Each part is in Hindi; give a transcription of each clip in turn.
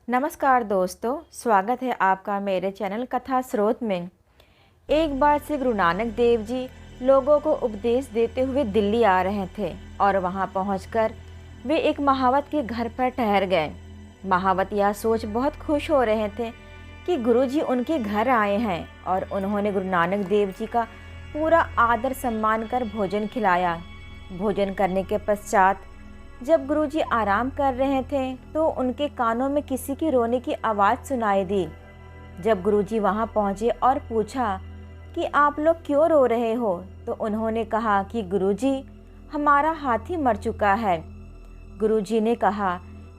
नमस्कार दोस्तों, स्वागत है आपका मेरे चैनल कथा स्रोत में। एक बार श्री गुरु नानक देव जी लोगों को उपदेश देते हुए दिल्ली आ रहे थे और वहां पहुंचकर वे एक महावत के घर पर ठहर गए। महावत यह सोच बहुत खुश हो रहे थे कि गुरु जी उनके घर आए हैं और उन्होंने गुरु नानक देव जी का पूरा आदर सम्मान कर भोजन खिलाया। भोजन करने के पश्चात जब गुरुजी आराम कर रहे थे तो उनके कानों में किसी की रोने की आवाज़ सुनाई दी। जब गुरुजी वहां पहुंचे और पूछा कि आप लोग क्यों रो रहे हो, तो उन्होंने कहा कि गुरुजी, हमारा हाथी मर चुका है। गुरुजी ने कहा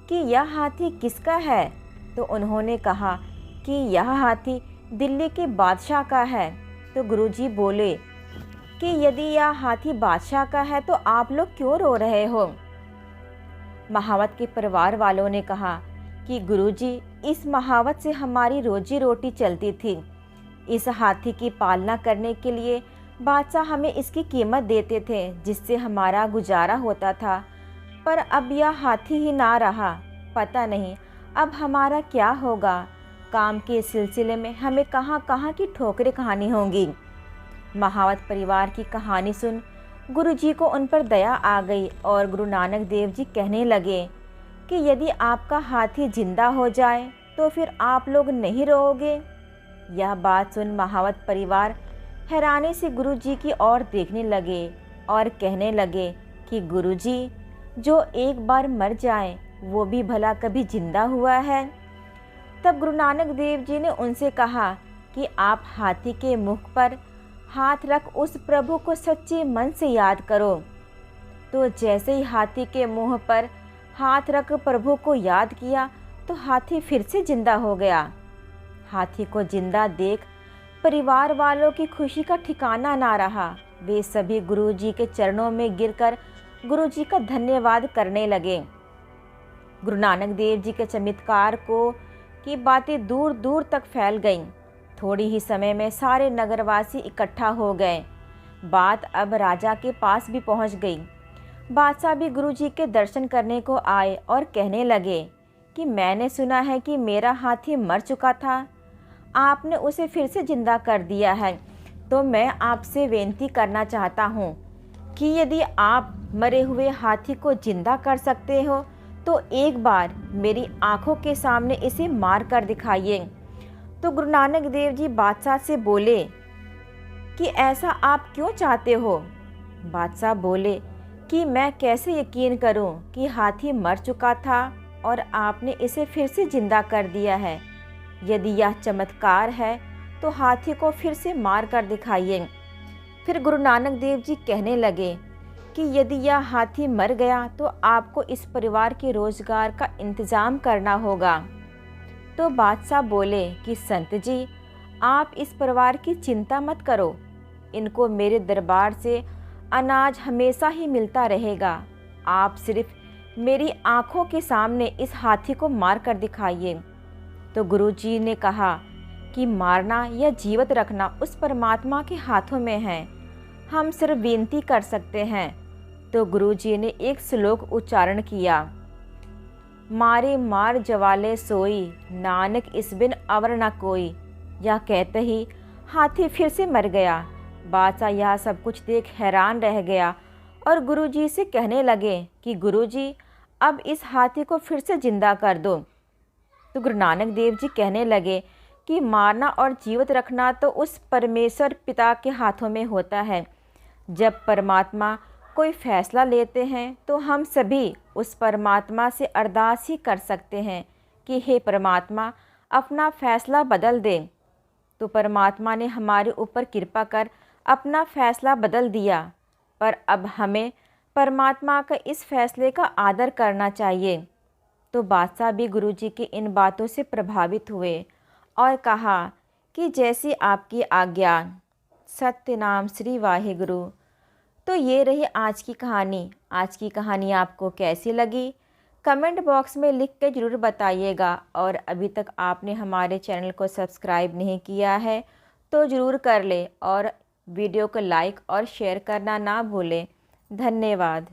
कि यह हाथी किसका है, तो उन्होंने कहा कि यह हाथी दिल्ली के बादशाह का है। तो गुरुजी बोले कि यदि यह हाथी बादशाह का है तो आप लोग क्यों रो रहे हो। महावत के परिवार वालों ने कहा कि गुरुजी, इस महावत से हमारी रोजी रोटी चलती थी। इस हाथी की पालना करने के लिए बादशाह हमें इसकी कीमत देते थे जिससे हमारा गुजारा होता था, पर अब यह हाथी ही ना रहा। पता नहीं अब हमारा क्या होगा। काम के सिलसिले में हमें कहाँ कहाँ की ठोकरें खानी होंगी। महावत परिवार की कहानी सुन गुरुजी को उन पर दया आ गई और गुरु नानक देव जी कहने लगे कि यदि आपका हाथी जिंदा हो जाए तो फिर आप लोग नहीं रोओगे। यह बात सुन महावत परिवार हैरानी से गुरुजी की ओर देखने लगे और कहने लगे कि गुरुजी, जो एक बार मर जाए वो भी भला कभी जिंदा हुआ है। तब गुरु नानक देव जी ने उनसे कहा कि आप हाथी के मुख पर हाथ रख उस प्रभु को सच्चे मन से याद करो। तो जैसे ही हाथी के मुंह पर हाथ रख प्रभु को याद किया तो हाथी फिर से जिंदा हो गया। हाथी को जिंदा देख परिवार वालों की खुशी का ठिकाना ना रहा। वे सभी गुरुजी के चरणों में गिरकर गुरुजी का धन्यवाद करने लगे। गुरु नानक देव जी के चमत्कार की बातें दूर दूर तक फैल गईं। थोड़ी ही समय में सारे नगरवासी इकट्ठा हो गए। बात अब राजा के पास भी पहुंच गई। बादशाह भी गुरुजी के दर्शन करने को आए और कहने लगे कि मैंने सुना है कि मेरा हाथी मर चुका था, आपने उसे फिर से जिंदा कर दिया है। तो मैं आपसे विनती करना चाहता हूँ कि यदि आप मरे हुए हाथी को जिंदा कर सकते हो तो एक बार मेरी आंखों के सामने इसे मार कर दिखाइए। तो गुरु नानक देव जी बादशाह से बोले कि ऐसा आप क्यों चाहते हो। बादशाह बोले कि मैं कैसे यकीन करूं कि हाथी मर चुका था और आपने इसे फिर से जिंदा कर दिया है। यदि यह चमत्कार है तो हाथी को फिर से मार कर दिखाइए। फिर गुरु नानक देव जी कहने लगे कि यदि यह हाथी मर गया तो आपको इस परिवार के रोजगार का इंतजाम करना होगा। तो बादशाह बोले कि संत जी, आप इस परिवार की चिंता मत करो, इनको मेरे दरबार से अनाज हमेशा ही मिलता रहेगा। आप सिर्फ मेरी आंखों के सामने इस हाथी को मार कर दिखाइए। तो गुरुजी ने कहा कि मारना या जीवित रखना उस परमात्मा के हाथों में है, हम सिर्फ विनती कर सकते हैं। तो गुरुजी ने एक श्लोक उच्चारण किया, मारे मार जवाले सोई, नानक इस बिन अवर न कोई। यह कहते ही हाथी फिर से मर गया। बादशाह यह सब कुछ देख हैरान रह गया और गुरुजी से कहने लगे कि गुरुजी, अब इस हाथी को फिर से जिंदा कर दो। तो गुरु नानक देव जी कहने लगे कि मारना और जीवित रखना तो उस परमेश्वर पिता के हाथों में होता है। जब परमात्मा कोई फैसला लेते हैं तो हम सभी उस परमात्मा से अरदास ही कर सकते हैं कि हे परमात्मा, अपना फैसला बदल दे। तो परमात्मा ने हमारे ऊपर कृपा कर अपना फैसला बदल दिया, पर अब हमें परमात्मा का इस फैसले का आदर करना चाहिए। तो बादशाह भी गुरुजी की इन बातों से प्रभावित हुए और कहा कि जैसी आपकी आज्ञा। सत्य नाम श्री वाहिगुरु। तो ये रही आज की कहानी। आज की कहानी आपको कैसी लगी कमेंट बॉक्स में लिख के ज़रूर बताइएगा। और अभी तक आपने हमारे चैनल को सब्सक्राइब नहीं किया है तो ज़रूर कर ले और वीडियो को लाइक और शेयर करना ना भूलें। धन्यवाद।